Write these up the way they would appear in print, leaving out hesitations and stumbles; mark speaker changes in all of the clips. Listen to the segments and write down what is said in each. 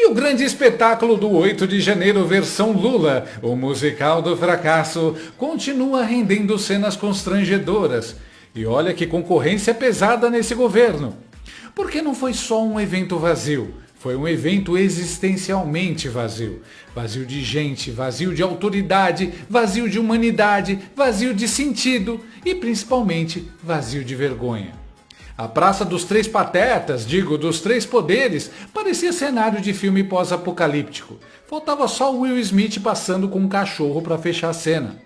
Speaker 1: E o grande espetáculo do 8 de janeiro versão Lula, o musical do fracasso, continua rendendo cenas constrangedoras. E olha que concorrência pesada nesse governo. Porque não foi só um evento vazio, foi um evento existencialmente vazio. Vazio de gente, vazio de autoridade, vazio de humanidade, vazio de sentido e principalmente vazio de vergonha. A Praça dos Três Patetas, dos Três Poderes, parecia cenário de filme pós-apocalíptico. Faltava só o Will Smith passando com um cachorro para fechar a cena.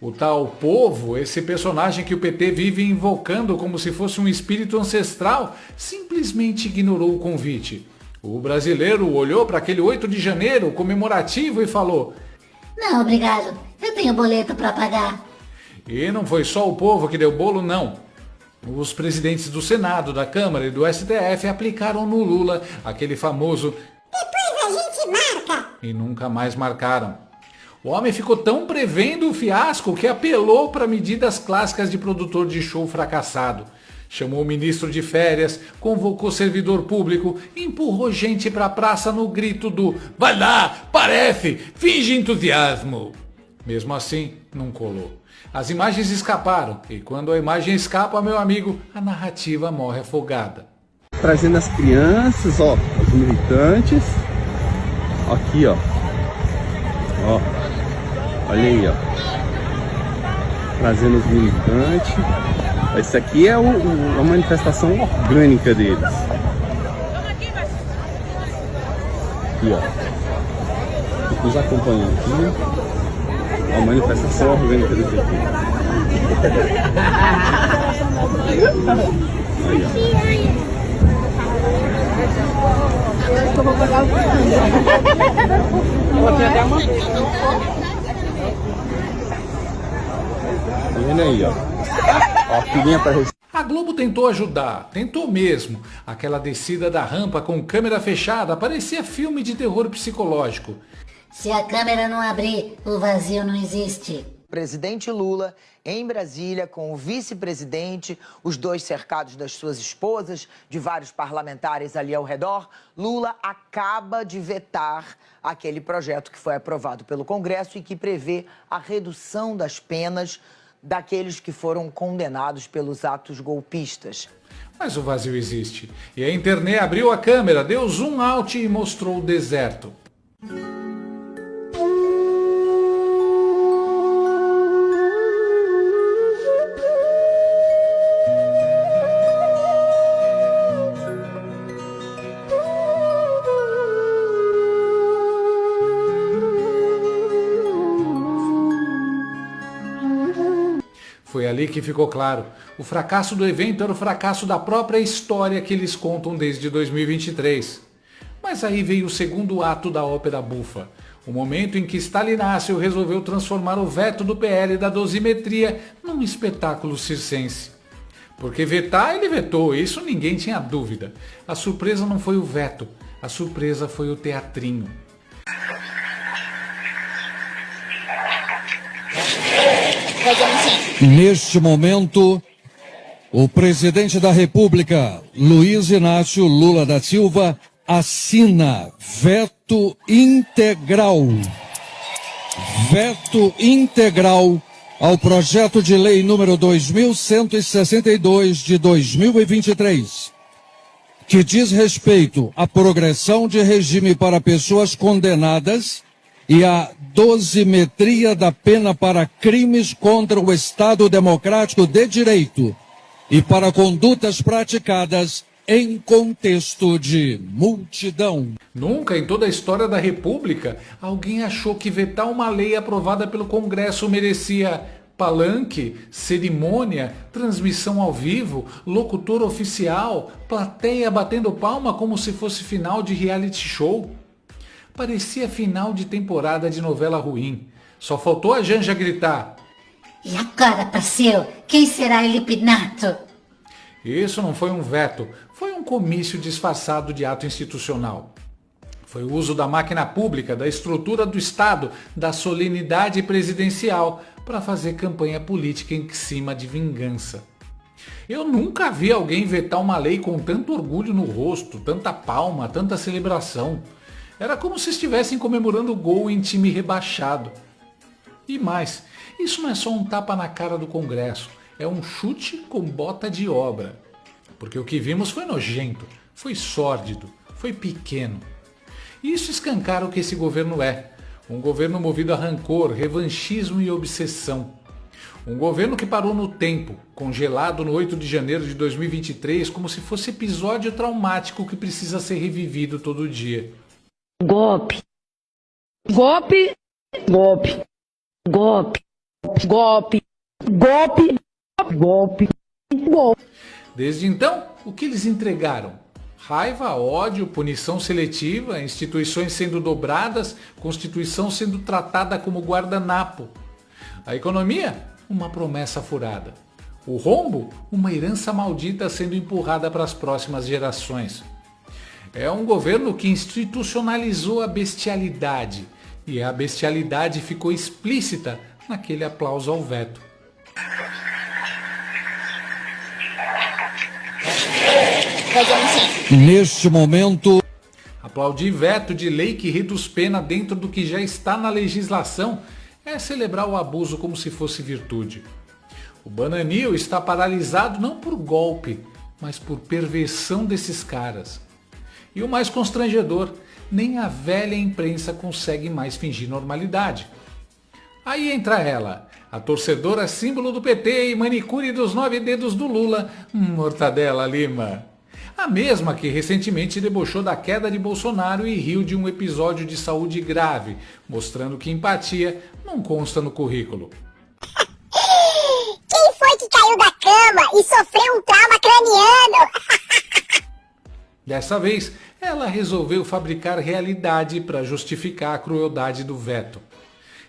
Speaker 1: O tal povo, esse personagem que o PT vive invocando como se fosse um espírito ancestral, simplesmente ignorou o convite. O brasileiro olhou para aquele 8 de janeiro comemorativo e falou:
Speaker 2: "Não, obrigado, eu tenho boleto para pagar."
Speaker 1: E não foi só o povo que deu bolo, não. Os presidentes do Senado, da Câmara e do STF aplicaram no Lula aquele famoso
Speaker 2: "depois a gente marca"
Speaker 1: e nunca mais marcaram. O homem ficou tão prevendo o fiasco que apelou para medidas clássicas de produtor de show fracassado. Chamou o ministro de férias, convocou servidor público, empurrou gente para a praça no grito do "vai lá, parece, finge entusiasmo". Mesmo assim, não colou. As imagens escaparam, e quando a imagem escapa, meu amigo, a narrativa morre afogada.
Speaker 3: Trazendo as crianças, ó, os militantes. Aqui, ó. Ó. Olha aí, ó. Trazendo os militantes. Esse aqui é a manifestação orgânica deles. Aqui, ó. Nos acompanhando aqui. A manifestação orgânica deles aqui. Aí, ó.
Speaker 4: Eu acho que eu vou pagar o vou ter até uma vez.
Speaker 3: Vendo aí, ó. Ó, a filhinha pra receber.
Speaker 1: A Globo tentou ajudar, tentou mesmo. Aquela descida da rampa com câmera fechada parecia filme de terror psicológico.
Speaker 2: Se a câmera não abrir, o vazio não existe.
Speaker 5: Presidente Lula em Brasília com o vice-presidente, os dois cercados das suas esposas, de vários parlamentares ali ao redor. Lula acaba de vetar aquele projeto que foi aprovado pelo Congresso e que prevê a redução das penas daqueles que foram condenados pelos atos golpistas.
Speaker 1: Mas o vazio existe. E a internet abriu a câmera, deu zoom out e mostrou o deserto. Foi ali que ficou claro. O fracasso do evento era o fracasso da própria história que eles contam desde 2023. Mas aí veio o segundo ato da ópera bufa. O momento em que Stalinácio resolveu transformar o veto do PL da dosimetria num espetáculo circense. Porque vetar ele vetou, isso ninguém tinha dúvida. A surpresa não foi o veto, a surpresa foi o teatrinho.
Speaker 6: Neste momento, o presidente da República, Luiz Inácio Lula da Silva, assina veto integral. Veto integral ao projeto de lei número 2162 de 2023, que diz respeito à progressão de regime para pessoas condenadas e a dosimetria da pena para crimes contra o Estado Democrático de Direito e para condutas praticadas em contexto de multidão.
Speaker 1: Nunca em toda a história da República alguém achou que vetar uma lei aprovada pelo Congresso merecia palanque, cerimônia, transmissão ao vivo, locutor oficial, plateia batendo palma como se fosse final de reality show. Parecia final de temporada de novela ruim. Só faltou a Janja gritar:
Speaker 2: "E agora, parceiro, quem será Felipe Neto?"
Speaker 1: Isso não foi um veto, foi um comício disfarçado de ato institucional. Foi o uso da máquina pública, da estrutura do Estado, da solenidade presidencial para fazer campanha política em cima de vingança. Eu nunca vi alguém vetar uma lei com tanto orgulho no rosto, tanta palma, tanta celebração. Era como se estivessem comemorando gol em time rebaixado. E mais, isso não é só um tapa na cara do Congresso, é um chute com bota de obra. Porque o que vimos foi nojento, foi sórdido, foi pequeno. E isso escancara o que esse governo é. Um governo movido a rancor, revanchismo e obsessão. Um governo que parou no tempo, congelado no 8 de janeiro de 2023, como se fosse episódio traumático que precisa ser revivido todo dia.
Speaker 4: Golpe. Golpe. Golpe. Golpe. Golpe. Golpe. Golpe. Golpe.
Speaker 1: Desde então, o que eles entregaram? Raiva, ódio, punição seletiva, instituições sendo dobradas, Constituição sendo tratada como guardanapo. A economia? Uma promessa furada. O rombo? Uma herança maldita sendo empurrada para as próximas gerações. É um governo que institucionalizou a bestialidade, e a bestialidade ficou explícita naquele aplauso ao veto.
Speaker 6: Neste momento,
Speaker 1: Aplaudir veto de lei que reduz pena dentro do que já está na legislação é celebrar o abuso como se fosse virtude. O Bananil está paralisado não por golpe, mas por perversão desses caras. E o mais constrangedor, nem a velha imprensa consegue mais fingir normalidade. Aí entra ela, a torcedora símbolo do PT e manicure dos 9 dedos do Lula, Mortadela Lima. A mesma que recentemente debochou da queda de Bolsonaro e riu de um episódio de saúde grave, mostrando que empatia não consta no currículo.
Speaker 7: Quem foi que caiu da cama e sofreu um trauma craniano?
Speaker 1: Dessa vez, ela resolveu fabricar realidade para justificar a crueldade do veto.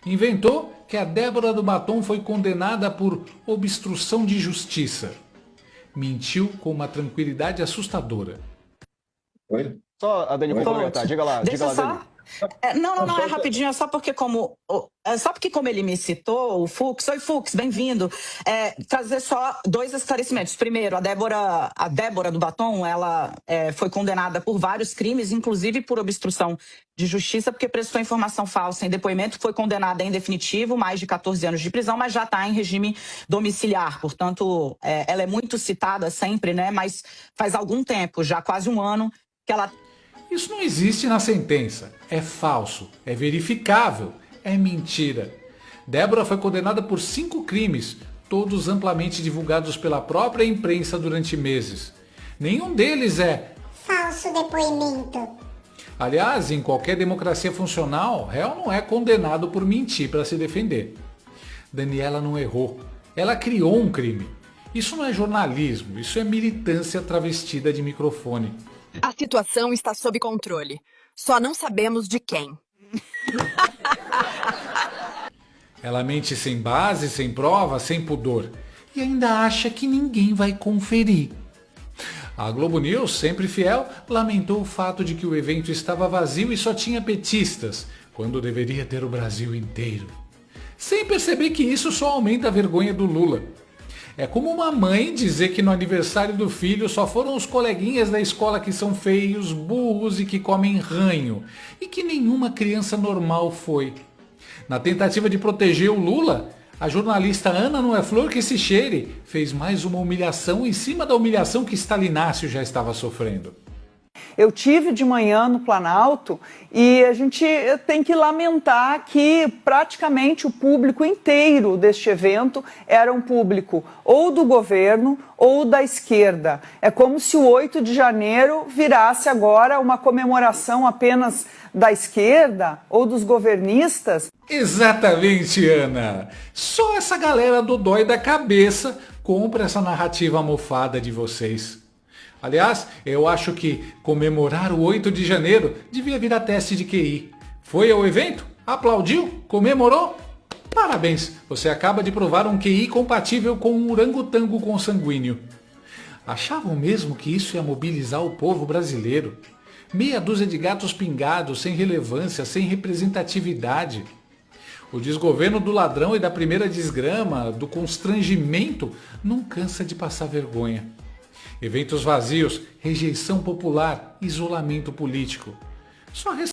Speaker 1: Inventou que a Débora do Batom foi condenada por obstrução de justiça. Mentiu com uma tranquilidade assustadora.
Speaker 3: Oi?
Speaker 8: Só a Dani vai comentar, diga lá,
Speaker 9: Deixa
Speaker 8: Dani.
Speaker 9: Não, é rapidinho, é só porque como ele me citou, o Fux, oi Fux, bem-vindo, trazer só 2 esclarecimentos. Primeiro, a Débora do Batom, ela foi condenada por vários crimes, inclusive por obstrução de justiça, porque prestou informação falsa em depoimento, foi condenada em definitivo, mais de 14 anos de prisão, mas já está em regime domiciliar, portanto, ela é muito citada sempre, né, mas faz algum tempo, já quase um ano, que ela...
Speaker 1: Isso não existe na sentença. É falso, é verificável, é mentira. Débora foi condenada por 5 crimes, todos amplamente divulgados pela própria imprensa durante meses. Nenhum deles é
Speaker 7: Falso depoimento.
Speaker 1: Aliás, em qualquer democracia funcional, réu não é condenado por mentir para se defender. Daniela não errou. Ela criou um crime. Isso não é jornalismo, isso é militância travestida de microfone.
Speaker 10: A situação está sob controle. Só não sabemos de quem.
Speaker 1: Ela mente sem base, sem prova, sem pudor. E ainda acha que ninguém vai conferir. A Globo News, sempre fiel, lamentou o fato de que o evento estava vazio e só tinha petistas, quando deveria ter o Brasil inteiro. Sem perceber que isso só aumenta a vergonha do Lula. É como uma mãe dizer que no aniversário do filho só foram os coleguinhas da escola que são feios, burros e que comem ranho, e que nenhuma criança normal foi. Na tentativa de proteger o Lula, a jornalista Ana Não é Flor que se cheire fez mais uma humilhação em cima da humilhação que Stalinácio já estava sofrendo.
Speaker 11: Eu tive de manhã no Planalto e a gente tem que lamentar que praticamente o público inteiro deste evento era um público ou do governo ou da esquerda. É como se o 8 de janeiro virasse agora uma comemoração apenas da esquerda ou dos governistas.
Speaker 1: Exatamente, Ana. Só essa galera dodói da cabeça compra essa narrativa mofada de vocês. Aliás, eu acho que comemorar o 8 de janeiro devia virar teste de QI. Foi ao evento? Aplaudiu? Comemorou? Parabéns, você acaba de provar um QI compatível com um orangotango consanguíneo. Achavam mesmo que isso ia mobilizar o povo brasileiro? Meia dúzia de gatos pingados, sem relevância, sem representatividade. O desgoverno do ladrão e da primeira desgrama, do constrangimento, não cansa de passar vergonha. Eventos vazios, rejeição popular, isolamento político. Só